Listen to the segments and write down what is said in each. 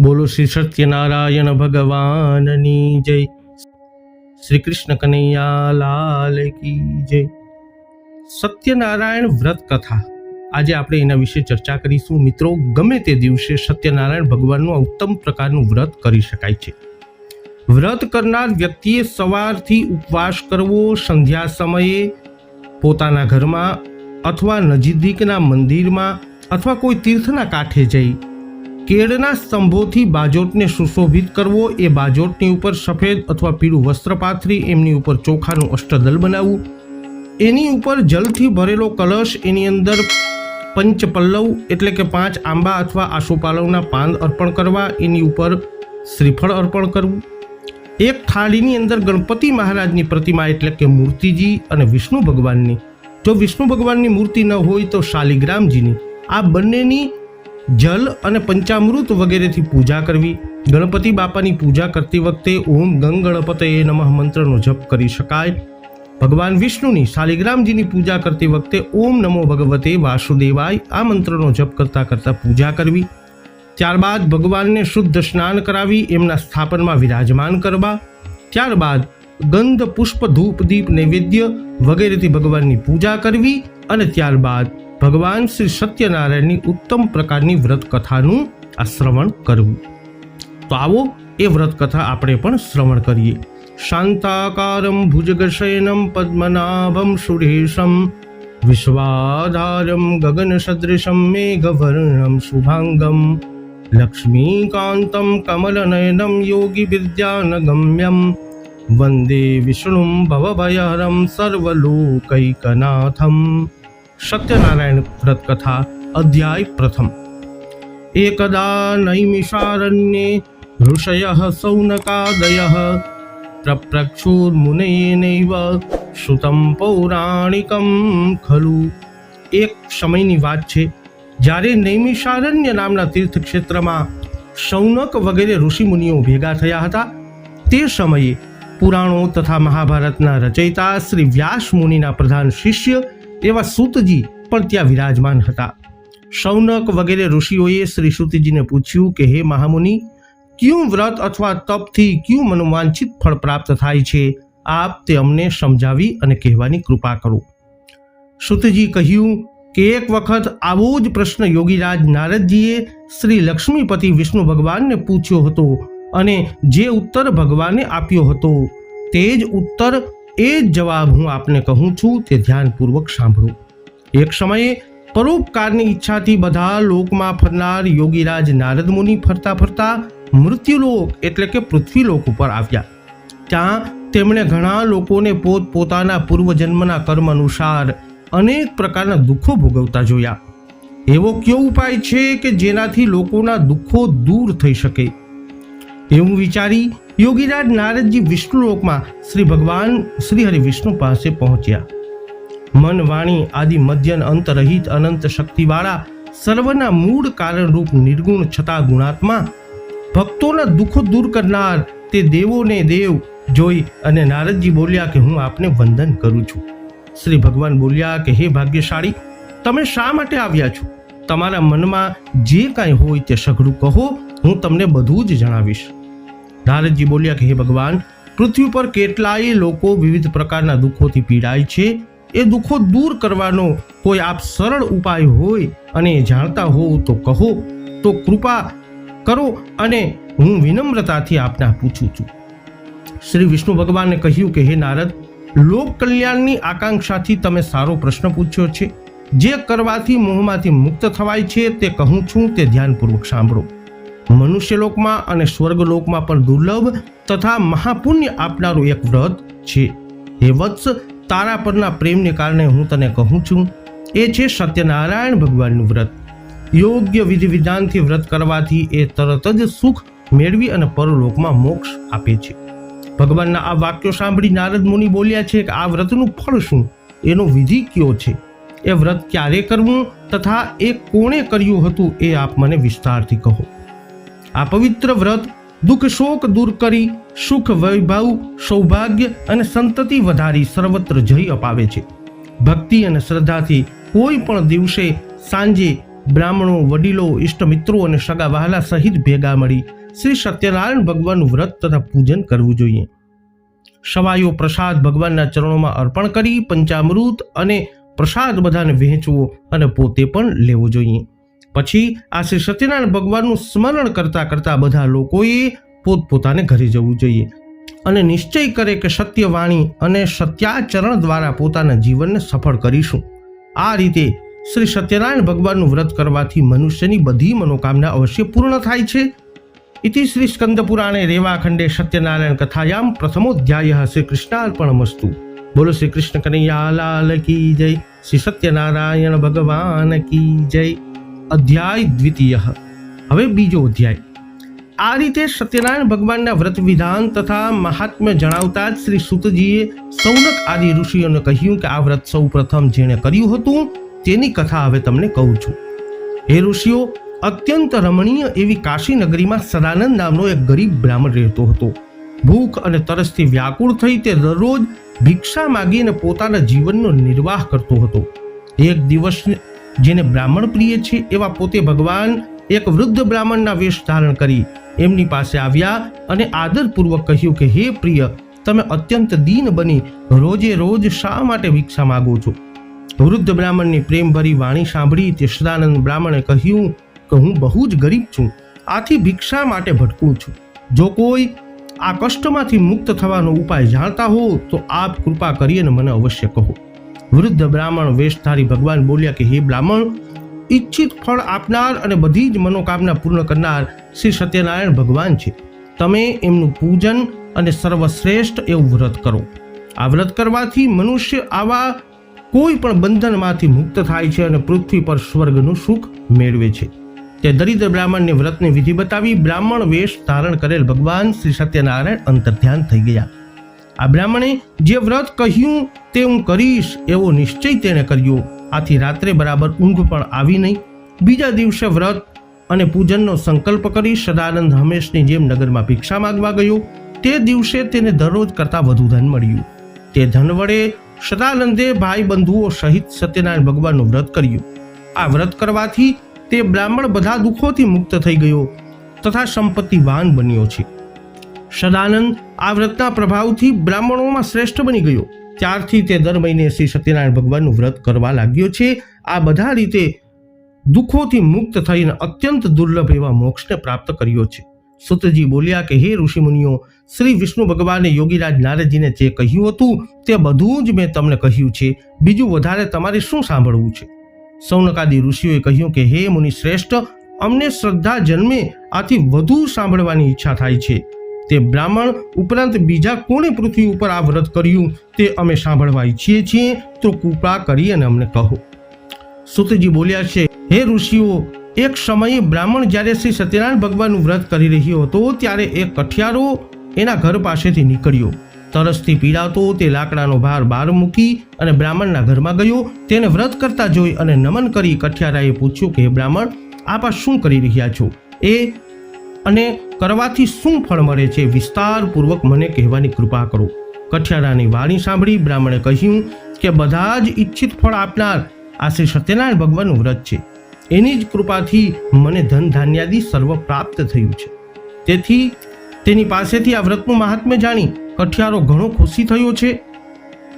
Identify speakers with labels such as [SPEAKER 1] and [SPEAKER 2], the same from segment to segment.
[SPEAKER 1] બોલો શ્રી સત્યનારાયણ ભગવાનની જય, શ્રી કૃષ્ણ કનૈયા લાલ કી જય। સત્યનારાયણ વ્રત કથા, આજે આપણે એના વિશે ચર્ચા કરીશું। મિત્રો, ગમે તે દિવસે સત્યનારાયણ ભગવાનનું ઉત્તમ પ્રકારનું વ્રત કરી શકાય છે। વ્રત કરનાર વ્યક્તિએ સવારથી ઉપવાસ કરવો, સંધ્યા સમયે પોતાના ઘરમાં અથવા નજીકના મંદિરમાં અથવા કોઈ તીર્થના કાંઠે જઈ કેળના સ્તંભોથી બાજોટને સુશોભિત કરવો, એ બાજોટની ઉપર સફેદ અથવા પીળું વસ્ત્ર પાથરી એમની ઉપર ચોખાનું અષ્ટદલ બનાવવું, એની ઉપર જલથી ભરેલો કલશ, એની અંદર પંચપલ્લવ એટલે કે 5 આંબા અથવા આસોપાલવના પાન અર્પણ કરવા, એની ઉપર શ્રીફળ અર્પણ કરવું, એક થાળીની અંદર ગણપતિ મહારાજની પ્રતિમા એટલે કે મૂર્તિજી અને વિષ્ણુ ભગવાનની, જો વિષ્ણુ ભગવાનની મૂર્તિ ન હોય તો શાલિગ્રામજીની, આ બંનેની જલ અને પંચામૃત વગેરેથી પૂજા કરવી। ગણપતિ બાપાની પૂજા કરતી વખતે ઓમ ગંગ ગણપતયે નમઃ મંત્રનો જપ કરી શકાય। ભગવાન વિષ્ણુની શાલિગ્રામજીની પૂજા કરતી વખતે ઓમ નમો ભગવતે વાસુદેવાય આ મંત્રનો જપ કરતા કરતા પૂજા કરવી। ત્યારબાદ ભગવાનને શુદ્ધ સ્નાન કરાવી એમના સ્થાપનમાં વિરાજમાન કરવા। ત્યારબાદ ગંધ પુષ્પ ધૂપ દીપ નૈવેદ્ય વગેરેથી ભગવાનની પૂજા કરવી અને ત્યારબાદ ભગવાન શ્રી સત્યનારાયણની ઉત્તમ પ્રકારની વ્રત કથાનું આ શ્રવણ કરવું। તો આવો એ વ્રત કથા આપણે પણ શ્રવણ કરીએ। શાંતાકારમ ભુજગશયનમ પદ્મનાભમ સુરેશમ વિશ્વાધારમ ગગન સદૃશમ મેઘવર્ણમ શુભાંગમ લક્ષ્મીકાંતમ કમલનયનમ યોગી વિદ્યાનગમ્યમ વંદે વિષ્ણુમ ભવભયહરમ સર્વલોકૈકનાથમ। સત્યનારાયણ વ્રત કથા, અધ્યાય પ્રથમ। એકદા નૈમિષારણ્યે ઋષયઃ સૌનકાદયઃ પ્રપ્રક્ષુર્મુનયેનૈવ શ્રુતં પૌરાણિકં ખલુ। એક સમયની વાત છે જ્યારે નૈમિષારણ્ય નામના તીર્થક્ષેત્રમાં સૌનક વગેરે ઋષિમુનિઓ ભેગા થયા હતા। તે સમયે પુરાણો તથા મહાભારતના રચયિતા શ્રી વ્યાસ મુનિના પ્રધાન શિષ્ય એવા સૂતજી પણ ત્યાં વિરાજમાન હતા। સૌનક વગેરે ઋષિઓએ શ્રી સૂતજીને પૂછ્યું કે હે મહામુનિ, ક્યું વ્રત અથવા તપથી ક્યું મનોવાંછિત ફળ પ્રાપ્ત થાય છે? આપ તે અમને સમજાવી અને કહેવાની કૃપા કરો। સૂતજી કહ્યું કે એક વખત આવો જ પ્રશ્ન યોગીરાજ નારદજીએ શ્રી લક્ષ્મીપતિ વિષ્ણુ ભગવાનને પૂછ્યો હતો અને જે ઉત્તર ભગવાને આપ્યો હતો તે જ ઉત્તર, એ જ જવાબ હું આપને કહું છું, તે ધ્યાનપૂર્વક સાંભળો। એક સમયે પરોપકારની ઈચ્છાથી બધા લોકમાં ફરનાર યોગીરાજ નારદ મુનિ ફરતા ફરતા મૃત્યુલોક એટલે કે પૃથ્વીલોક ઉપર આવ્યા। ત્યાં તેમણે ઘણા લોકોને પોતપોતાના પૂર્વજન્મના કર્મ અનુસાર અનેક પ્રકારના દુઃખો ભોગવતા જોયા। એવો કયો ઉપાય છે કે જેનાથી લોકોના દુઃખો દૂર થઈ શકે? એવું વિચારી યોગીરાજ નારદજી વિષ્ણુલોકમાં શ્રી ભગવાન શ્રી હરિ વિષ્ણુ પાસે પહોંચ્યા। મન વાણી આદિ મધ્ય અંત રહિત અનંત શક્તિવાળા સર્વના મૂળ કારણરૂપ નિર્ગુણ છતાં ગુણાત્મા ભક્તોના દુઃખો દૂર કરનાર તે દેવોને દેવ જોઈ અને નારદજી બોલ્યા કે હું આપને વંદન કરું છું। શ્રી ભગવાન બોલ્યા કે હે ભાગ્યશાળી, તમે શા માટે આવ્યા છો? તમારા મનમાં જે કાંઈ હોય તે સઘળું કહો, હું તમને બધું જ જણાવીશ। નારદજી બોલ્યા કે હે ભગવાન, પૃથ્વી પર કેટલાય લોકો વિવિધ પ્રકારના દુઃખોથી પીડાય છે। એ દુઃખો દૂર કરવાનો કોઈ આપ સરળ ઉપાય હોય અને જાણતા હોવ તો કહો, તો કૃપા કરો અને હું વિનમ્રતાથી આપને પૂછું છું। શ્રી વિષ્ણુ ભગવાને કહ્યું કે હે નારદ, લોક કલ્યાણની આકાંક્ષાથી તમે સારો પ્રશ્ન પૂછ્યો છે। જે કરવાથી મોહમાંથી મુક્ત થવાય છે તે કહું છું, તે ધ્યાનપૂર્વક સાંભળો। મનુષ્યલોકમાં અને સ્વર્ગલોકમાં પણ દુર્લભ તથા મહાપુણ્ય આપનારું એક વ્રત છે। હે વત્સ, તારા પરના પ્રેમને કારણે હું તને કહું છું, એ છે સત્યનારાયણ ભગવાનનું વ્રત। યોગ્ય વિધિ વિધાનથી વ્રત કરવાથી એ તરત જ સુખ મેળવી અને પરલોકમાં મોક્ષ આપે છે। ભગવાનના આ વાક્યો સાંભળી નારદ મુનિ બોલ્યા છે કે આ વ્રતનું ફળ શું, એનો વિધિ કયો છે, એ વ્રત ક્યારે કરવું તથા એ કોણે કર્યું હતું, એ આપ મને વિસ્તારથી કહો। આ પવિત્ર વ્રત દુઃખ શોક દૂર કરી સુખ વૈભવ સૌભાગ્ય અને સંતતિ વધારી સર્વત્ર જય અપાવે છે। ભક્તિ અને શ્રદ્ધાથી કોઈ પણ દિવસે સાંજે બ્રાહ્મણો, વડીલો, ઇષ્ટમિત્રો અને સગા વહાલા સહિત ભેગા મળી શ્રી સત્યનારાયણ ભગવાનનું વ્રત તથા પૂજન કરવું જોઈએ. સવાયો પ્રસાદ ભગવાનના ચરણોમાં અર્પણ કરી પંચામૃત અને પ્રસાદ બધાને વહેંચવો અને પોતે પણ લેવો જોઈએ. પછી આ શ્રી સત્યનારાયણ ભગવાનનું સ્મરણ કરતા કરતા બધા લોકોએ પોતપોતાને ઘરે જવું જોઈએ અને નિશ્ચય કરે કે સત્યવાણી અને સત્યાચરણ દ્વારા પોતાના જીવનને સફળ કરીશું. આ રીતે શ્રી સત્યનારાયણ ભગવાનનું વ્રત કરવાથી મનુષ્યની બધી મનોકામના અવશ્ય પૂર્ણ થાય છે. इति श्री स्कंद पुराणे रेवाखंडे सत्यनारायण कथायां प्रथमोध्यायः श्री कृष्णार्पणमस्तु. बोलो श्री कृष्ण कन्हैया लाल की जय. श्री सत्यनारायण भगवान की जय. अध्याय द्वितीय. હવે બીજો અધ્યાય. આ રીતે સત્યનારાયણ ભગવાનના વ્રત વિધાન તથા મહાત્મ્ય જણાવતા જ શ્રી સુતજીએ સૌનક આદિ ઋષિઓને કહ્યું કે આ વ્રત સૌ પ્રથમ જેણે કર્યું હતું તેની કથા હવે તમને કહું છું. હે ઋષિઓ, અત્યંત રમણીય એવી કાશી નગરીમાં સદાનંદ નામનો એક ગરીબ બ્રાહ્મણ રહેતો હતો. ભૂખ અને તરસથી વ્યાકુળ થઈ તે દરરોજ ભિક્ષા માગીને પોતાના જીવનનો નિર્વાહ કરતો હતો. એક દિવસ જેને બ્રાહ્મણ પ્રિય છે એવા પોતે ભગવાન એક વૃદ્ધ બ્રાહ્મણના વેશ ધારણ કરી એમની પાસે આવ્યા અને આદરપૂર્વક કહ્યું કે હે પ્રિય, તમે અત્યંત દીન બની રોજે રોજ શા માટે ભિક્ષા માગો છો? વૃદ્ધ બ્રાહ્મણની પ્રેમભરી વાણી સાંભળી તે સદાનંદ બ્રાહ્મણે કહ્યું કે હું બહુ જ ગરીબ છું, આથી ભિક્ષા માટે ભટકું છું. જો કોઈ આ કષ્ટમાંથી મુક્ત થવાનો ઉપાય જાણતા હો તો આપ કૃપા કરીને મને અવશ્ય કહો. વૃદ્ધ બ્રાહ્મણ વેશધારી ભગવાન બોલ્યા કે હે બ્રાહ્મણ, ઈચ્છિત ફળ આપનાર અને બધી જ મનોકામના પૂર્ણ કરનાર શ્રી સત્યનારાયણ ભગવાન છે. તમે એમનું પૂજન અને સર્વશ્રેષ્ઠ એવું વ્રત કરો. આ વ્રત કરવાથી મનુષ્ય આવા કોઈ પણ બંધનમાંથી મુક્ત થાય છે અને પૃથ્વી પર સ્વર્ગનું સુખ મેળવે છે. તે દરિદ્ર બ્રાહ્મણને વ્રતની વિધિ બતાવી બ્રાહ્મણ વેશ ધારણ કરેલ ભગવાન શ્રી સત્યનારાયણ અંતર્ધ્યાન થઈ ગયા. આ બ્રાહ્મણે જે વ્રત કહ્યું તે હું કરીશ એવો નિશ્ચય તેણે કર્યો. આથી રાત્રે બરાબર ઊંઘ પણ આવી નહીં. બીજા દિવસે વ્રત અને પૂજનનો સંકલ્પ કરી સદાનંદ હંમેશની જેમ નગરમાં ભિક્ષા માંગવા ગયો. તે દિવસે તેને દરરોજ કરતા વધુ ધન મળ્યું. તે ધન વડે સદાનંદે ભાઈ બંધુઓ સહિત સત્યનારાયણ ભગવાનનું વ્રત કર્યું. આ વ્રત કરવાથી તે બ્રાહ્મણ બધા દુઃખોથી મુક્ત થઈ ગયો તથા સંપત્તિવાન બન્યો છે. સદાનંદ આ વ્રતના પ્રભાવથી બ્રાહ્મણોમાં શ્રેષ્ઠ બની ગયો. ત્યારથી તે દર મહિને શ્રી સત્યનારાયણ ભગવાનનું વ્રત કરવા લાગ્યો છે. આ બધા રીતે દુઃખોથી મુક્ત થઈને અત્યંત દુર્લભ એવા મોક્ષને પ્રાપ્ત કર્યો છે. સુતજી બોલ્યા કે હે ઋષિમુનિઓ, શ્રી વિષ્ણુ ભગવાને યોગીરાજ નારદજીને જે કહ્યું હતું તે બધું જ મેં તમને કહ્યું છે. બીજું વધારે તમારે શું સાંભળવું છે? સૌનકાદી ઋષિઓએ કહ્યું કે હે મુનિ શ્રેષ્ઠ, અમને શ્રદ્ધા જન્મે આથી વધુ સાંભળવાની ઈચ્છા થાય છે. તે બ્રાહ્મણ ઉપરાંત બીજા કોણે પૃથ્વી ઉપર આ વ્રત કર્યું તે અમે સાંભળવા ઈચ્છીએ છીએ, તો કૃપા કરી અને અમને કહો. સુતજી બોલ્યા છે હે ઋષિઓ, એક સમયે બ્રાહ્મણ જ્યારે શ્રી સત્યનારાયણ ભગવાનનું વ્રત કરી રહ્યો હતો ત્યારે એક કઠિયારો એના ઘર પાસેથી નીકળ્યો. તરસથી પીડાતો તે લાકડાનો ભાર બહાર મૂકી અને બ્રાહ્મણના ઘરમાં ગયો. તેને વ્રત કરતા જોઈ અને નમન કરી કઠિયારાએ પૂછ્યું કે હે બ્રાહ્મણ, આપ આ શું કરી રહ્યા છો? એ અને કરવાથી શું ફળ મળે છે? વિસ્તારપૂર્વક મને કહેવાની કૃપા કરો. કઠિયારાની વાણી સાંભળી બ્રાહ્મણે કહ્યું કે બધા જ ઈચ્છિત ફળ આપનાર આ શ્રી સત્યનારાયણ ભગવાનનું વ્રત છે. એની જ કૃપાથી મને ધન ધાન્યાદિ સર્વ પ્રાપ્ત થયું છે. તેથી તેની પાસેથી આ વ્રતનું મહાત્મ્ય જાણી કઠિયારો ઘણો ખુશી થયો છે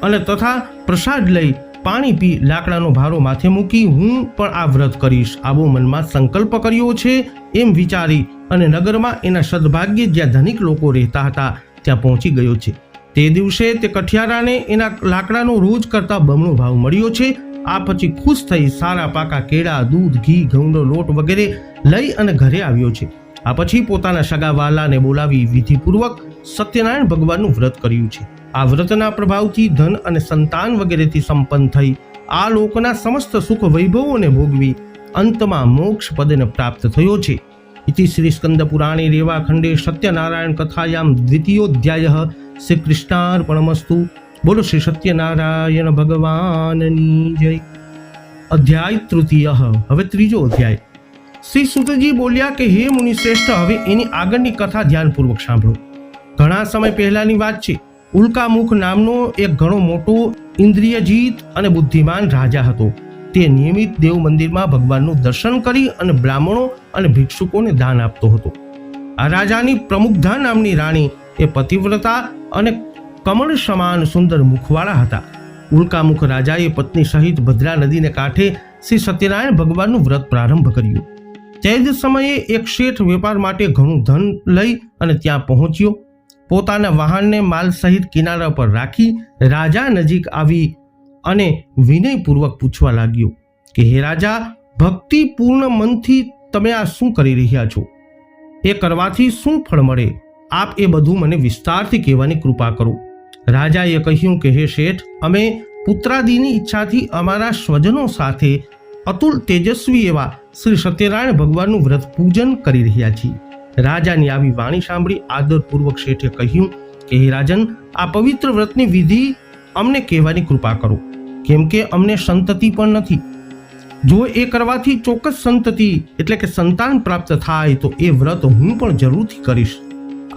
[SPEAKER 1] અને તથા પ્રસાદ લઈ પાણી પી લાકડાનો ભારો માથે મૂકી હું પણ આ વ્રત કરીશ આવો મનમાં સંકલ્પ કર્યો છે એમ વિચારી અને નગરમાં એના સદભાગ્યે જ્યાં ધનિક લોકો રહેતા હતા ત્યાં પહોંચી ગયો છે. તે દિવસે તે કઠિયારાને એના લાકડાનો રોજ કરતા બમણો ભાવ મળ્યો છે. આ પછી ખુશ થઈ સારા પાકા કેળા, દૂધ, ઘી, ઘઉંનો લોટ વગેરે લઈ અને ઘરે આવ્યો છે. આ પછી પોતાના સગા વહાલાને બોલાવી વિધિપૂર્વક સત્યનારાયણ ભગવાનનું વ્રત કર્યું છે. આ વ્રતના પ્રભાવથી ધન અને સંતાન વગેરેથી સંપન્ન થઈ આ લોકના સમસ્ત સુખ વૈભવોને ભોગવી અંતમાં મોક્ષ પદને પ્રાપ્ત થયો છે. ઇતિ શ્રી સ્કંદ પુરાણે રેવાખંડે સત્યનારાયણ કથાયામ દ્વિતીયોધ્યાયઃ શ્રી કૃષ્ણાર્પણમસ્તુ. બોલો શ્રી સત્યનારાયણ ભગવાનની જય. અધ્યાય તૃતીય. હવે ત્રીજો અધ્યાય. શ્રી સુતજી બોલ્યા કે હે મુનિ શ્રેષ્ઠ, હવે એની આગળની કથા ધ્યાનપૂર્વક સાંભળો. ઘણા સમય પહેલાની વાત છે. ઉલ્કામુખ નામનો એક ઘણો મોટો ઇન્દ્રિયજીત અને બુદ્ધિમાન રાજા હતો. તે નિયમિત દેવ મંદિરમાં ભગવાનનું દર્શન કરી અને બ્રાહ્મણો અને ભિક્ષુકોને દાન આપતો હતો. આ રાજાની પ્રમુગ્ધા નામની રાણી એ પતિવ્રતા અને કમળ સમાન સુંદર મુખવાળા હતા. ઉલ્કામુખ રાજાએ પત્ની સહિત ભદ્રા નદીને કાંઠે શ્રી સત્યનારાયણ ભગવાનનું વ્રત પ્રારંભ કર્યું. તે જ સમયે એક શેઠ વેપાર માટે ઘણું ધન લઈ અને ત્યાં પહોંચ્યો. પોતાના વાહનને માલ સહિત કિનારા પર રાખી રાજા નજીક આવી અને વિનયપૂર્વક પૂછવા લાગ્યો કે હે રાજા, ભક્તિપૂર્ણ મનથી તમે આ શું કરી રહ્યા છો? એ કરવાથી શું ફળ મળે? આપ એ બધું મને વિસ્તારથી કહેવાની કૃપા કરો. રાજાએ કહ્યું કે હે શેઠ, અમે પુત્રાદિની ઈચ્છાથી અમારા સ્વજનો સાથે અતુલ તેજસ્વી એવા શ્રી સત્યનારાયણ ભગવાનનું વ્રત પૂજન કરી રહ્યા છીએ. રાજાની આવી વાણી સાંભળી આદરપૂર્વક શેઠે કહ્યું કે હે રાજન, આ પવિત્ર વ્રતની વિધિ અમને કહેવાની કૃપા કરો, કેમ કે અમને સંતતિ પણ નથી. જો એ કરવાથી ચોક્કસ સંતતિ એટલે કે સંતાન પ્રાપ્ત થાય તો એ વ્રત હું પણ જરૂરથી કરીશ.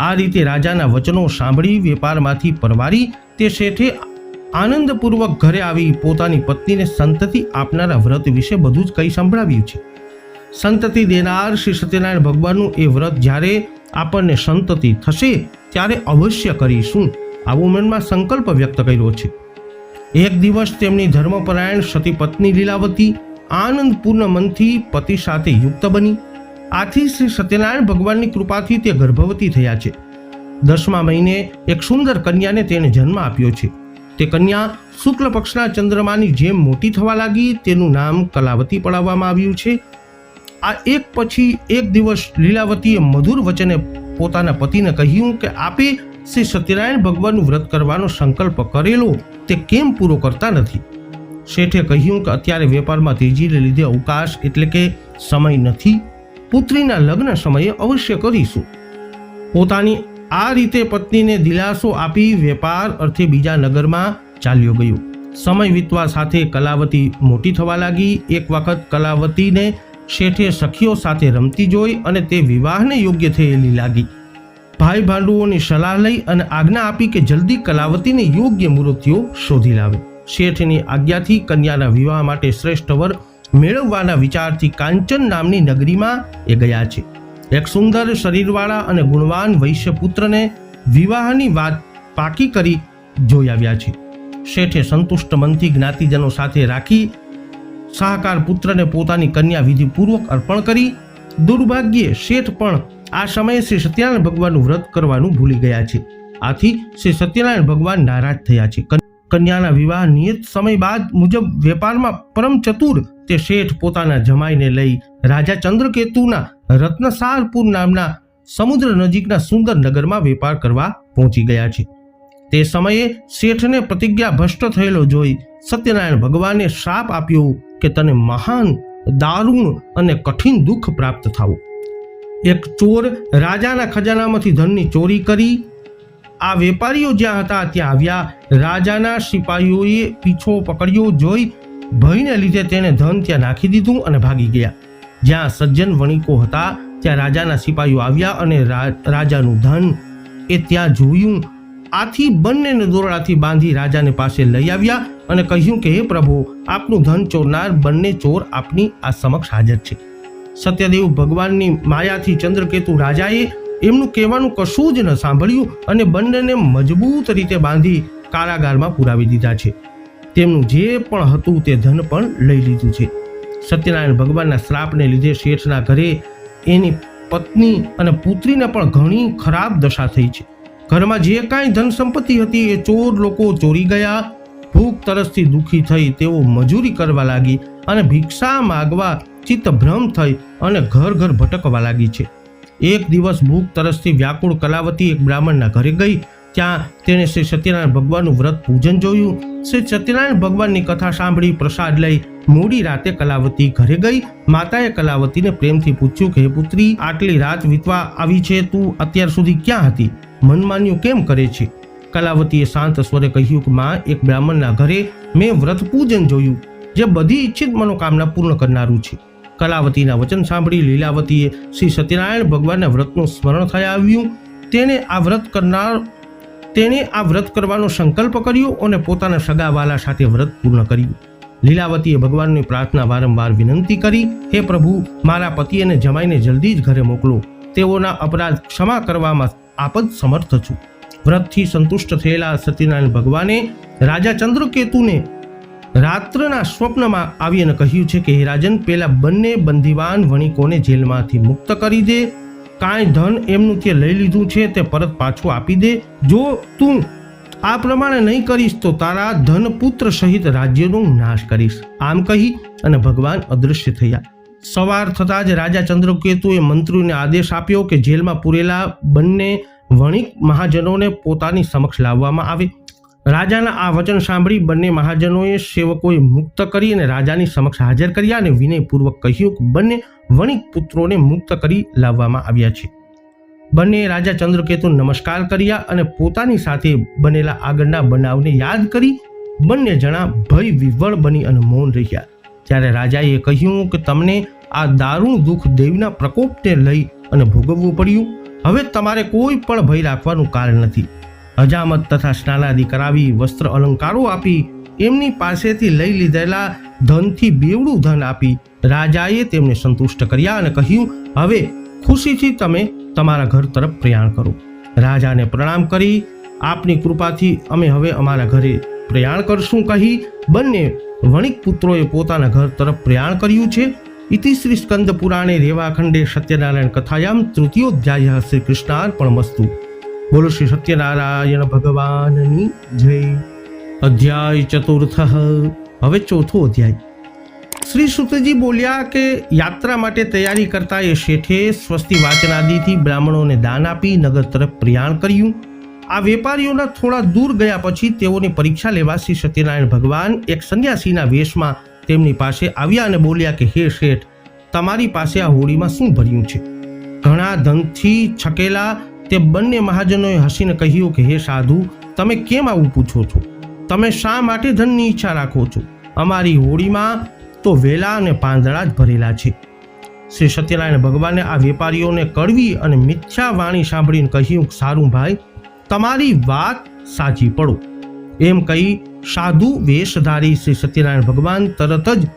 [SPEAKER 1] આ રીતે રાજાના વચનો સાંભળી વેપારમાંથી પરવારી તે શેઠે આનંદપૂર્વક ઘરે આવી પોતાની પત્નીને સંતતિ આપનારા વ્રત વિશે બધું જ કંઈ સંભળાવ્યું છે. સંતતિ દેનાર શ્રી સત્યનારાયણ ભગવાનનું એ વ્રત જ્યારે આપણને સંતતિ થશે ત્યારે અવશ્ય કરીશું, આવો મનમાં સંકલ્પ વ્યક્ત કર્યો છે. એક દિવસ તેમની ધર્મપરાયણ સતી પત્ની લીલાવતી આનંદપૂર્ણ મનથી પતિ સાથે યુક્ત બની. આથી શ્રી સત્યનારાયણ ભગવાનની કૃપાથી તે ગર્ભવતી થયા છે. 10મા મહિને એક સુંદર કન્યાને તેને જન્મ આપ્યો છે. તે કન્યા શુક્લ પક્ષના ચંદ્રમાની જેમ મોટી થવા લાગી. તેનું નામ કલાવતી પડાવવામાં આવ્યું છે. આ એક પછી એક દિવસ લીલાવતીએ મધુર વચને પોતાના પતિને કહ્યું કે આપે શ્રી સત્યનારાયણ ભગવાનનું વ્રત કરવાનો સંકલ્પ કરેલો તે કેમ પૂરો કરતા નથી? શેઠે કહ્યું કે અત્યારે વેપારમાં તેજીને લીધે અવકાશ એટલે કે સમય નથી. પુત્રીના લગ્ન સમયે અવશ્ય કરીશું. પોતાની આ રીતે પત્નીને દિલાસો આપી વેપાર અર્થે બીજા નગરમાં ચાલ્યો ગયો. સમય વીતવા સાથે કલાવતી મોટી થવા લાગી. એક વખત કલાવતીને શેઠે સખીઓ સાથે રમતી જોઈ અને તે વિવાહને યોગ્ય થયેલી લાગી. ભાઈ ભાંડુઓની સલાહ લઈ અને આજ્ઞા આપી કે જલ્દી કલાવતીને યોગ્ય મૂર્તિઓ શોધી લાવે. શેઠની આજ્ઞાથી કન્યાના વિવાહ માટે શ્રેષ્ઠ વર મેળવવાના વિચારથી કાંચન નામની નગરીમાં એ ગયા છે. એક સુંદર શરીરવાળા અને ગુણવાન વૈશ્ય પુત્રને વિવાહની વાત પાકી કરી જોઈ આવ્યા છે. શેઠે સંતુષ્ટ મનથી જ્ઞાતિજનો સાથે રાખી સહકાર પુત્રને પોતાની કન્યા વિધિપૂર્વક અર્પણ કરી. દુર્ભાગ્યે શેઠ પણ આ સમયે શ્રી સત્યનારાયણ ભગવાનનું વ્રત કરવાનું ભૂલી ગયા છે. આથી શ્રી સત્યનારાયણ ભગવાન નારાજ થયા છે. કન્યાના વિવાહ નિયત સમય બાદ મુજબ વેપારમાં પરમ ચતુર તે શેઠ પોતાના જમાઈને લઈ રાજા ચંદ્રકેતુના રત્નસારપુર નામના સમુદ્ર નજીકના સુંદર નગરમાં વેપાર કરવા પહોંચી ગયા છે. તે સમયે શેઠને પ્રતિજ્ઞા ભ્રષ્ટ થયેલો જોઈ સત્યનારાયણ ભગવાને શાપ આપ્યો કે તને મહાન દારૂણ અને કઠિન દુઃખ પ્રાપ્ત થાવું. એક ચોર રાજાના ખજાનામાંથી ધનની ચોરી કરી આ વેપારીઓ જ્યાં હતા ત્યાં આવ્યા. રાજાના સિપાહીઓએ પીછો પકડ્યો જોઈ ભયને લીધે તેને ધન ત્યાં નાખી દીધું અને ભાગી ગયા. જ્યાં સજ્જન વણિકો હતા ત્યાં રાજાના સિપાહીઓ આવ્યા અને રાજાનું ધન એ ત્યાં જોયું. આથી બંનેને દોરડાથી બાંધી રાજાને પાસે લઈ આવ્યા અને કહ્યું કે હે પ્રભુ, આપનું ધન ચોરનાર બંને ચોર આપની આ સમક્ષ હાજર છે. સત્યદેવ ભગવાનની માયાથી ચંદ્રકેતુ રાજાએ એમનું કહેવાનું કશું જ ન સાંભળ્યું અને બંનેને મજબૂત રીતે બાંધી કારાગારમાં પુરાવી દીધા છે. તેમનું જે પણ હતું તે ધન પણ લઈ લીધું છે. સત્યનારાયણ ભગવાનના શ્રાપને લીધે શેઠના ઘરે એની પત્ની અને પુત્રીને પણ ઘણી ખરાબ દશા થઈ છે. ઘરમાં જે કાંઈ ધન સંપત્તિ હતી એ ચોર લોકો ચોરી ગયા. ભૂખ તરસથી દુઃખી થઈ તેઓ મજૂરી કરવા લાગી અને ભિક્ષા માગવા ચિત્તભ્રમ થઈ અને ઘર ઘર ભટકવા લાગી છે. એક દિવસ ભૂખ તરસથી વ્યાકુળ કલાવતી એક બ્રાહ્મણના ઘરે ગઈ. ત્યાં તેણે શ્રી સત્યનારાયણ ભગવાનનું વ્રત પૂજન જોયું. શ્રી સત્યનારાયણ ભગવાનની કથા સાંભળી પ્રસાદ લઈ મોડી રાતે કલાવતી ઘરે ગઈ. માતાએ કલાવતીને પ્રેમથી પૂછ્યું કે હે પુત્રી, આટલી રાત વીતવા આવી છે, તું અત્યાર સુધી ક્યાં હતી? મનમાન્યું કેમ કરે છે? કલાવતીએ શાંત સ્વરે કહ્યું કે માં, એક બ્રાહ્મણના ઘરે મેં વ્રત પૂજન જોયું જે બધી ઈચ્છિત મનોકામના પૂર્ણ કરનારું છે. કલાવતીના વચન સાંભળી લીલાવતીએ શ્રી સત્યનારાયણ ભગવાનના વ્રતનું સ્મરણ થયા આવ્યું. તેણે આ વ્રત કરવાનો સંકલ્પ કર્યો અને પોતાના સગાવાલા સાથે વ્રત પૂર્ણ કર્યું. લીલાવતીએ ભગવાનની પ્રાર્થના વારંવાર વિનંતી કરી, હે પ્રભુ, મારા પતિ અને જમાઈને જલ્દી જ ઘરે મોકલો. તેઓના અપરાધ ક્ષમા કરવામાં આપ જ સમર્થ છો. વ્રતથી સંતુષ્ટ થયેલા સત્યનારાયણ ભગવાને રાજા ચંદ્રકેતુને રાત્રના સ્વપ્નમાં આવી અને કહ્યું છે કે હે રાજન, પેલા બંને બંદીવાન વણિકોને જેલમાંથી મુક્ત કરી દે. કાંઈ ધન એમનું તે લઈ લીધું છે તે પરત પાછું આપી દે. જો તું આ પ્રમાણે નહીં કરીશ તો તારા ધન પુત્ર સહિત રાજ્યનો નાશ કરીશ. આમ કહી અને ભગવાન અદૃશ્ય થયા. સવાર થતાં જ રાજા ચંદ્રકેતુએ મંત્રીઓને આદેશ આપ્યો કે જેલમાં પૂરેલા બંને વણિક મહાજનોને પોતાની સમક્ષ લાવવામાં આવે. રાજાના આ વચન સાંભળી બંને મહાજનોએ સેવકોએ મુક્ત કરી અને રાજાની સમક્ષ હાજર કર્યા અને વિનયપૂર્વક કહ્યું કે બંને વણિક પુત્રોને મુક્ત કરી લાવવામાં આવ્યા છે. બંને રાજા ચંદ્રકેતુ નમસ્કાર કર્યા અને પોતાની સાથે બનેલા આગળના બનાવને યાદ કરી બંને જણા ભય વિવળ બની અને મૌન રહ્યા. ત્યારે રાજાએ કહ્યું કે તમને આ દારૂણ દુઃખ દેવના પ્રકોપને લઈ અને ભોગવવું પડ્યું. હવે તમારે કોઈ પણ ભય રાખવાનું કારણ નથી. હજામત તથા સ્નાનાદિ કરાવી, વસ્ત્ર અલંકારો આપી, એમની પાસેથી લઈ લીધેલા ધનથી બેવડું ધન આપી રાજાએ તેમને સંતુષ્ટ કર્યા અને કહ્યું, હવે ખુશીથી તમે તમારા ઘર તરફ પ્રયાણ કરો. રાજાને પ્રણામ કરી, આપની કૃપાથી અમે હવે અમારા ઘરે પ્રયાણ કરશું કહી બંને વણિક પુત્રોએ પોતાના ઘર તરફ પ્રયાણ કર્યું છે. ઇતિ શ્રી સ્કંદ પુરાણે રેવાખંડે સત્યનારાયણ કથાયામ તૃતીયોધ્યાય. શ્રી કૃષ્ણાર્પણમસ્તુ. બોલો શ્રી સત્યનારાયણ ભગવાનની જય. અધ્યાય ચતુર્થ. હવે ચોથો અધ્યાય. શ્રી સુતજી બોલ્યા કે યાત્રા માટે તૈયારી કરતા એ શેઠે સ્વસ્તિ વાચનાદિથી બ્રાહ્મણોને દાન આપી નગર તરફ પ્રયાણ કર્યું. આ વેપારીઓના થોડા દૂર ગયા પછી તેઓની પરીક્ષા લેવા શ્રી સત્યનારાયણ ભગવાન એક સંન્યાસીના વેશમાં તેમની પાસે આવ્યા અને બોલ્યા કે હે શેઠ, તમારી પાસે આ હોડીમાં શું ભર્યું છે? ઘણા ધનથી છકેલા તે બંને મહાજનોએ હસીને કહ્યું કે હે સાધુ, તમે કેમ આવું પૂછો છો? તમે શા માટે ધનની ઈચ્છા રાખો છો? અમારી હોડીમાં તો વેલા અને પાંદડા જ ભરેલા છે. શ્રી સત્યનારાયણ ભગવાને આ વેપારીઓને કડવી અને મિથ્યા વાણી સાંભળીને કહ્યું, સારું ભાઈ, તમારી વાત સાચી પડો. એમ કહી સાધુ વેશધારી શ્રી સત્યનારાયણ ભગવાન તરત જ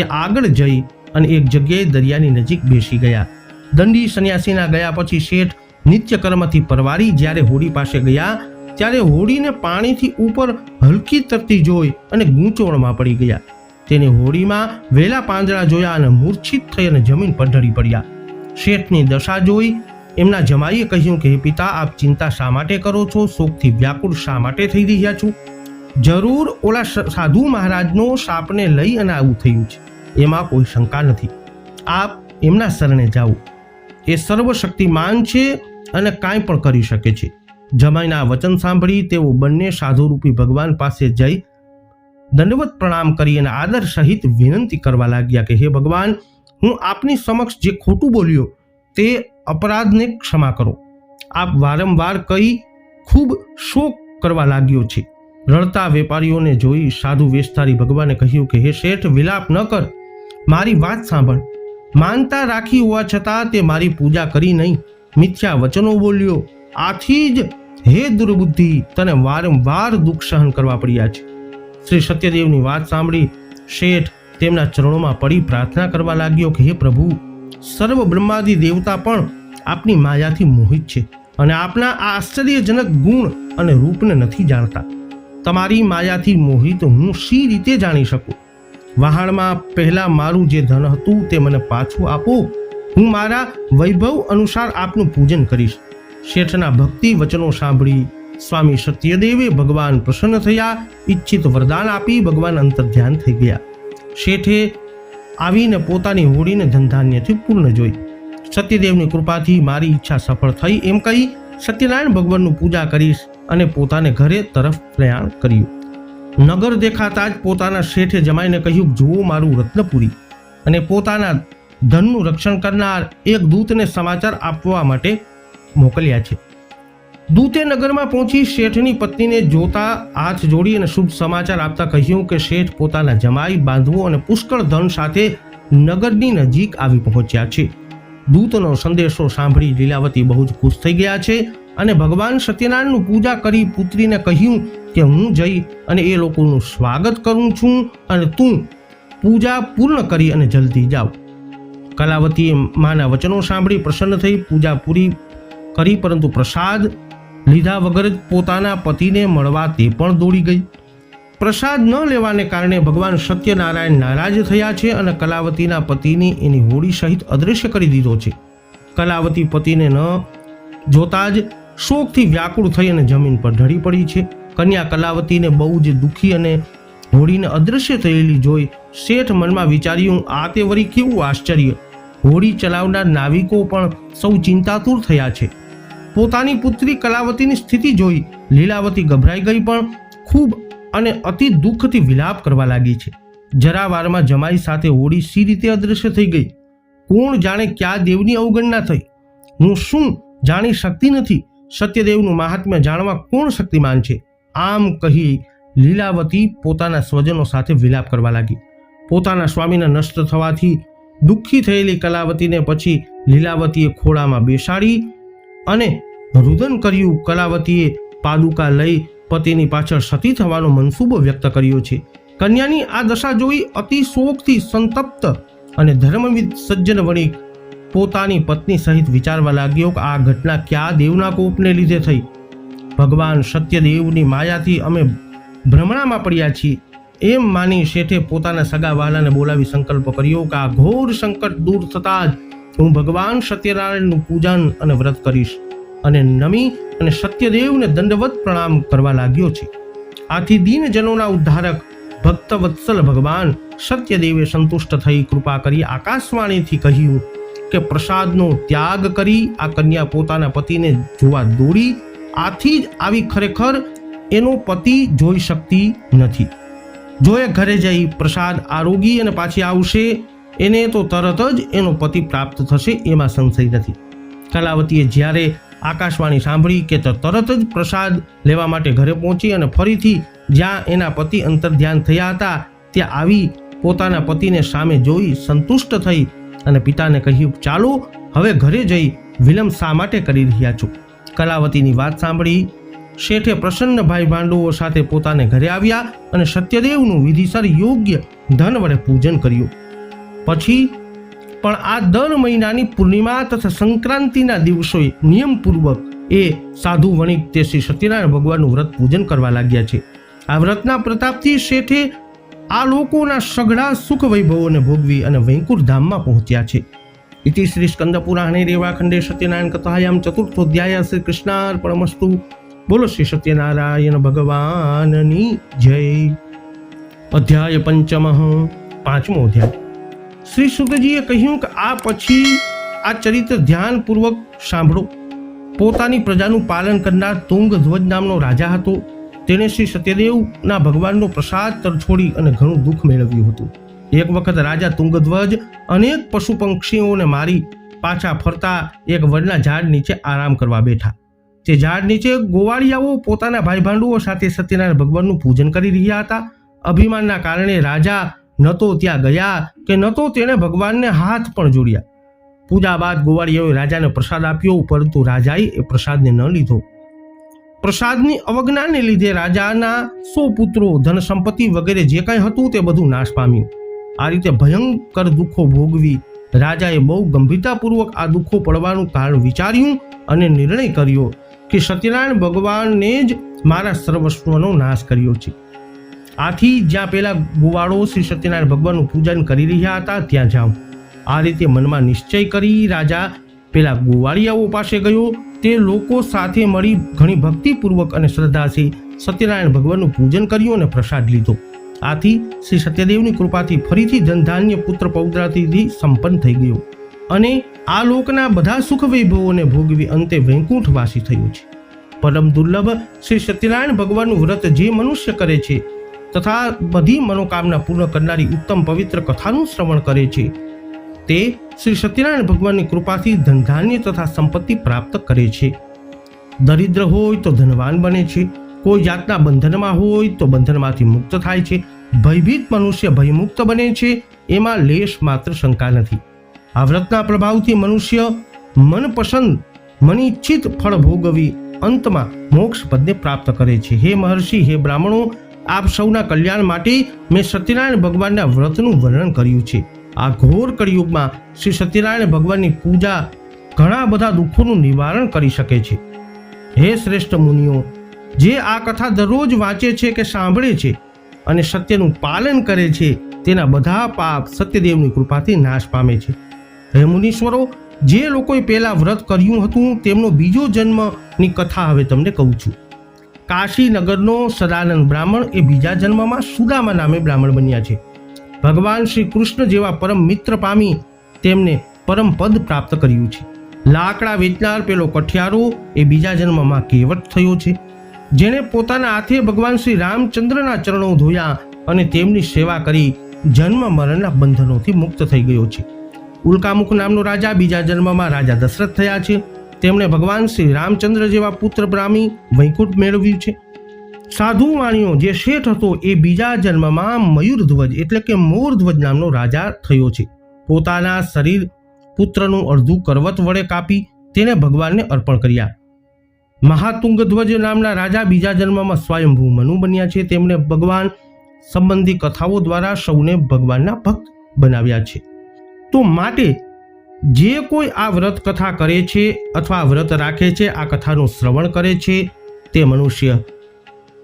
[SPEAKER 1] એ આગળ જઈ અને એક જગ્યાએ દરિયાની નજીક બેસી ગયા. દંડી સંન્યાસીના ગયા પછી શેઠ નિત્ય કર્મથી પરવારી જ્યારે હોડી પાસે ગયા ત્યારે હોડીને પાણીથી ઉપર હલકી તરતી જોઈ અને ગૂંચવણમાં પડી ગયા. તેને હોડીમાં વેલા પાંદડા જોયા અને મૂર્છિત થઈ અને જમીન પર ઢળી પડ્યા. શેઠની દશા જોઈ એમના જમાઈએ કહ્યું કે હે પિતા, આપ ચિંતા શા માટે કરો છો? શોકથી વ્યાકુળ શા માટે થઈ રહ્યા છો? જરૂર ઓલા સાધુ મહારાજનો સાપને લઈ અને આવું થયું છે, એમાં કોઈ શંકા નથી. આપ એમના શરણે જાઓ. એ સર્વશક્તિમાન છે અને કાંઈ પણ કરી શકે છે. જમાઈના વચન સાંભળી તેઓ બંને સાધુરૂપી ભગવાન પાસે જઈ દંડવત પ્રણામ કરી અને આદર સહિત વિનંતી કરવા લાગ્યા કે હે ભગવાન, હું આપની સમક્ષ જે ખોટું બોલ્યો તે અપરાધને ક્ષમા કરો. આપ વારંવાર કહી ખૂબ શોક કરવા લાગ્યો છે. રડતા વેપારીઓને જોઈ સાધુ વેશધારી ભગવાને કહ્યું કે હે શેઠ, વિલાપ ન કર, મારી વાત સાંભળ. માનતા રાખી હોવા છતાં તે મારી પૂજા કરી નહીં, મિથ્યા વચનો બોલ્યો. આથી જ હે દુર્બુદ્ધિ, તને વારંવાર દુઃખ સહન કરવા પડ્યા છે. શ્રી સત્યદેવની વાત સાંભળી શેઠ તેમના ચરણોમાં પડી પ્રાર્થના કરવા લાગ્યો કે હે પ્રભુ, સર્વ બ્રહ્માદિ દેવતા પણ આપની માયાથી મોહિત છે અને આપના આ આશ્ચર્યજનક ગુણ અને રૂપને નથી જાણતા. તમારી માયાથી મોહિત હું શી રીતે જાણી શકું? વહાણમાં પહેલા મારું જે ધન હતું તે મને પાછું આપો. હું મારા વૈભવ અનુસાર આપનું પૂજન કરીશ. શેઠના ભક્તિ વચનો સાંભળી સ્વામી સત્યદેવે ભગવાન પ્રસન્ન થયા. ઈચ્છિત વરદાન આપી ભગવાન અંતર ધ્યાન થઈ ગયા. શેઠે આવીને પોતાની હોડીને ધનધાન્યથી પૂર્ણ જોઈ. સત્યદેવની કૃપાથી મારી ઈચ્છા સફળ થઈ એમ કહી સત્યનારાયણ ભગવાનનું પૂજા કરીશ અને પોતાને ઘરે તરફ પ્રયાણ કર્યું. નગર દેખાતા જ પોતાના શેઠે જમાઈને કહ્યું, જુઓ મારું રત્નપુરી. અને પોતાના ધનનું રક્ષણ કરનાર એક દૂતને સમાચાર આપવા માટે મોકલ્યા છે. દૂતે નગરમાં પહોંચી શેઠની પત્નીને જોતા હાથ જોડી અને શુભ સમાચાર આપતા કહ્યું કે શેઠ પોતાના જમાઈ, બાંધવો અને પુષ્કળ ધન સાથે નગરની નજીક આવી પહોંચ્યા છે. દૂતનો સંદેશો સાંભળી લીલાવતી બહુ જ ખુશ થઈ ગયા છે અને ભગવાન સત્યનારાયણનું પૂજા કરી પુત્રીને કહ્યું કે હું જઈ અને એ લોકોનું સ્વાગત કરું છું અને તું પૂજા પૂર્ણ કરી અને જલ્દી જાવ. કલાવતીએ માના વચનો સાંભળી પ્રસન્ન થઈ પૂજા પૂરી કરી, પરંતુ પ્રસાદ લીધા વગર જ પોતાના પતિને મળવા તે પણ દોડી ગઈ. પ્રસાદ ન લેવાને કારણે ભગવાન સત્યનારાયણ નારાજ થયા છે અને કલાવતીના પતિને એની હોડી સહિત અદૃશ્ય કરી દીધો છે. કલાવતી પતિને ન જોતા જ શોકથી વ્યાકુળ થઈ અને જમીન પર ઢળી પડી છે. કન્યા કલાવતીને બહુ જ દુઃખી અને હોડીને અદૃશ્ય થયેલી જોઈ શેઠ મનમાં વિચાર્યું, આ તે વળી કેવું આશ્ચર્ય! હોડી ચલાવનાર નાવિકો પણ સૌ ચિંતાતુર થયા છે. પોતાની પુત્રી કલાવતીની સ્થિતિ જોઈ લીલાવતી ગભરાઈ ગઈ, પણ ખૂબ અને અતિ દુઃખથી વિલાપ કરવા લાગી છે. જરા વારમાં જમાઈ સાથે હોડી સી રીતે અદૃશ્ય થઈ ગઈ? કોણ જાણે ક્યાં દેવની અવગણના થઈ? હું શું જાણી શકતી નથી? સત્યદેવનું મહાત્મ્ય જાણવા કોણ શક્તિમાન છે? આમ કહી લીલાવતી પોતાના સ્વજનો સાથે વિલાપ કરવા લાગી. પોતાના સ્વામીના નષ્ટ થવાથી દુઃખી થયેલી કલાવતીને પછી લીલાવતીએ ખોળામાં બેસાડી અને રુદન કર્યું. કલાવતીએ પાદુકા લઈ પતિની પાછળ સતી થવાનો મનસૂબો વ્યક્ત કર્યો છે. કન્યાની આ દશા જોઈ અતિ શોકથી સંતપ્ત અને ધર્મવિદ સજ્જન વણિક પોતાની પત્ની સહિત વિચારવા લાગ્યો કે આ ઘટના ક્યાં દેવના કોપને લીધે થઈ? ભગવાન સત્યદેવની માયાથી અમે ભ્રમણામાં પડ્યા છીએ. એમ માની શેઠે પોતાના સગા વહાલાને બોલાવી સંકલ્પ કર્યો કે આ ઘોર સંકટ દૂર થતાં જ હું ભગવાન સત્યનારાયણનું પૂજન અને વ્રત કરીશ અને નમી અને સત્યદેવને દંડવત પ્રણામ કરવા લાગ્યો છે. આથી દીનજનોના ઉદ્ધારક ભક્તવત્સલ ભગવાન સત્યદેવે સંતુષ્ટ થઈ કૃપા કરી આકાશવાણીથી કહ્યું કે પ્રસાદનો ત્યાગ કરી આ કન્યા પોતાના પતિને જોવા દોડી. આથી જ આવી ખરેખર એનો પતિ જોઈ શકતી નથી. જો એ ઘરે જઈ પ્રસાદ આરોગી અને પાછી આવશે, એને તો તરત જ એનો પતિ પ્રાપ્ત થશે, એમાં સંશય નથી. કલાવતીએ જ્યારે આકાશવાણી સાંભળી કે તરત જ પ્રસાદ લેવા માટે ઘરે પહોંચી અને ફરીથી જ્યાં એના પતિ અંતર્ધ્યાન થયા હતા ત્યાં આવી પોતાના પતિને સામે જોઈ સંતુષ્ટ થઈ અને પિતાને કહ્યું, ચાલો હવે ઘરે જઈ વિલંબ શા માટે કરી રહ્યા છો? કલાવતીની વાત સાંભળી શેઠે પ્રસન્ન ભાઈ ભાંડુઓ સાથે પોતાને ઘરે આવ્યા અને સત્યદેવનું વિધિસર યોગ્ય ધન વડે પૂજન કર્યું. પછી પણ આ દર મહિનાની પૂર્ણિમા તથા સંક્રાંતિના દિવસોએ નિયમપૂર્વક એ સાધુ વણિક તે શ્રી સત્યનારાયણ ભગવાનનું વ્રત પૂજન કરવા લાગ્યા છે. આ વ્રતના પ્રતાપથી શેઠે આ લોકોના સઘળા સુખ વૈભવોને ભોગવી અને વૈકુંઠ ધામમાં પહોંચ્યા છે. ઇતિ શ્રી સ્કંદ પુરાણે રેવાખંડે સત્યનારાયણ કથાયામ ચતુર્થોધ્યાય શ્રી કૃષ્ણાર્પણમસ્તુ. બોલો શ્રી સત્યનારાયણ ભગવાનની જય. અધ્યાય પંચમઃ, પાંચમો અધ્યાય. શ્રી શુકજીએ કહ્યું કે આ પછી આ ચરિત્ર ધ્યાનપૂર્વક સાંભળો. પોતાની પ્રજાનું પાલન કરનાર તુંગધ્વજ નામનો રાજા હતો. તેણે શ્રી સત્યદેવના ભગવાનનો પ્રસાદ તરછોડી અને ઘણું દુઃખ મેળવ્યું હતું. એક વખત રાજા તુંગધ્વજ અનેક પશુ પક્ષીઓને મારી પાછા ફરતા એક વડના ઝાડ નીચે આરામ કરવા બેઠા. તે ઝાડ નીચે ગોવાળિયાઓ પોતાના ભાઈ ભાંડુઓ સાથે સત્યનારાયણ ભગવાનનું પૂજન કરી રહ્યા હતા. અભિમાનના કારણે રાજા ન તો ત્યાં ગયા કે ન તો તેણે ભગવાનને હાથ પણ જોડ્યા. પૂજા બાદ ગોવાળિયાઓએ રાજાને પ્રસાદ આપ્યો, પરંતુ રાજાએ એ પ્રસાદને ન લીધો. પ્રસાદની અવજ્ઞાને લીધે રાજાના 100 પુત્રો, ધન સંપત્તિ વગેરે જે કંઈ હતું તે બધું નાશ પામ્યું. આ રીતે ભયંકર દુઃખો ભોગવી રાજાએ બહુ ગંભીરતાપૂર્વક આ દુઃખો પડવાનું કારણ વિચાર્યું અને નિર્ણય કર્યો કે સત્યનારાયણ ભગવાનને જ મારા સર્વસ્વનો નાશ કર્યો છે. આથી જ્યાં પેલા ગોવાળો શ્રી સત્યનારાયણ ભગવાનનું પૂજન કરી રહ્યા હતા ત્યાં જાઉં. આ રીતે મનમાં નિશ્ચય કરી રાજા પેલા ગોવાળિયાઓ પાસે ગયો. તે લોકો સાથે મળી ઘણી ભક્તિપૂર્વક અને શ્રદ્ધાથી સત્યનારાયણ ભગવાનનું પૂજન કર્યું અને પ્રસાદ લીધો. આથી શ્રી સત્યદેવની કૃપાથી ફરીથી ધનધાન્ય પુત્ર પૌત્રાથી સંપન્ન થઈ ગયો અને આ લોકના બધા સુખ વૈભવોને ભોગવી અંતે વૈકુંઠવાસી થયો છે. પરમ દુર્લભ શ્રી સત્યનારાયણ ભગવાનનું વ્રત જે મનુષ્ય કરે છે તથા બધી મનોકામના પૂર્ણ કરનારી ઉત્તમ પવિત્ર કથાનું શ્રવણ કરે છે તે શ્રી સત્યનારાયણ ભગવાનની કૃપાથી ધનધાન્ય તથા સંપત્તિ પ્રાપ્ત કરે છે. દરિદ્ર હોય તો ધનવાન બને છે, કોઈ જાતના બંધનમાં હોય તો બંધનમાંથી મુક્ત થાય છે, ભયભીત મનુષ્ય ભયમુક્ત બને છે, એમાં લેશ માત્ર શંકા નથી. આ વ્રતના પ્રભાવથી મનુષ્ય મનપસંદ મનઈચ્છિત ફળ ભોગવી અંતમાં મોક્ષ પદને પ્રાપ્ત કરે છે. હે મહર્ષિ, હે બ્રાહ્મણો, આપ સૌના કલ્યાણ માટે મેં સત્યનારાયણ ભગવાનના વ્રતનું વર્ણન કર્યું છે. આ ઘોર કળિયુગમાં શ્રી સત્યનારાયણ ભગવાનની પૂજા ઘણા બધા દુઃખોનું નિવારણ કરી શકે છે. હે શ્રેષ્ઠ મુનિઓ, જે આ કથા દરરોજ વાંચે છે કે સાંભળે છે અને સત્યનું પાલન કરે છે, તેના બધા પાપ સત્યદેવની કૃપાથી નાશ પામે છે. હે મુનીશ્વરો, જે લોકોએ પહેલા વ્રત કર્યું હતું તેમનો બીજો જન્મની કથા હવે તમને કહું છું. કાશી નગરનો સદાનંદ બ્રાહ્મણ એ બીજા જન્મમાં સુદામા નામે બ્રાહ્મણ બન્યા છે. ભગવાન શ્રી કૃષ્ણ જેવા પરમ મિત્ર પામી તેમને પરમ પદ પ્રાપ્ત કર્યું છે. લાકડા વેચનાર પેલો કઠિયારો એ બીજા જન્મમાં કેવટ થયો છે. જેણે પોતાના હાથે ભગવાન શ્રી રામચંદ્રના ચરણો ધોયા અને તેમની સેવા કરી જન્મ મરણના બંધનોથી મુક્ત થઈ ગયો છે. ઉલ્કામુખ નામનો રાજા બીજા જન્મમાં રાજા દશરથ થયા છે. તેમણે ભગવાન શ્રી રામચંદ્ર જેવા પુત્ર પ્રામી વૈકુંઠ મેળવ્યું છે. સાધુ વાણીઓ જે શેઠ હતો એ બીજા જન્મમાં મયુરધ્વજ એટલે કે મોરધ્વજ નામનો રાજા થયો છે. પોતાના શરીર પુત્રનું અડધું કરવત વડે કાપી તેને ભગવાનને અર્પણ કર્યા. મહાતુંગધ્વજ નામના રાજા બીજા જન્મમાં સ્વયંભૂ મનુ બન્યા છે. તેમણે ભગવાન સંબંધી કથાઓ દ્વારા સૌને ભગવાનના ભક્ત બનાવ્યા છે. તો માટે જે કોઈ આ વ્રત કથા કરે છે અથવા વ્રત રાખે છે, આ કથાનું શ્રવણ કરે છે, તે મનુષ્ય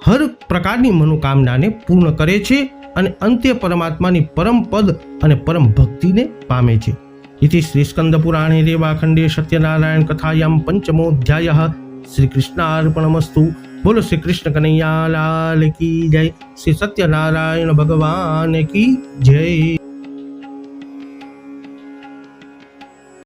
[SPEAKER 1] હર પ્રકારની મનોકામનાને પૂર્ણ કરે છે અને અંતે પરમાત્માની પરમ પદ અને પરમ ભક્તિને પામે છે. इति श्री स्कंद पुराणे रेवाखंडे सत्यनारायण कथायां पंचमोऽध्यायः श्री कृष्णार्पणमस्तु। बोलो श्री कृष्ण कन्हैया लाल की जय। श्री सत्यनारायण भगवान की जय।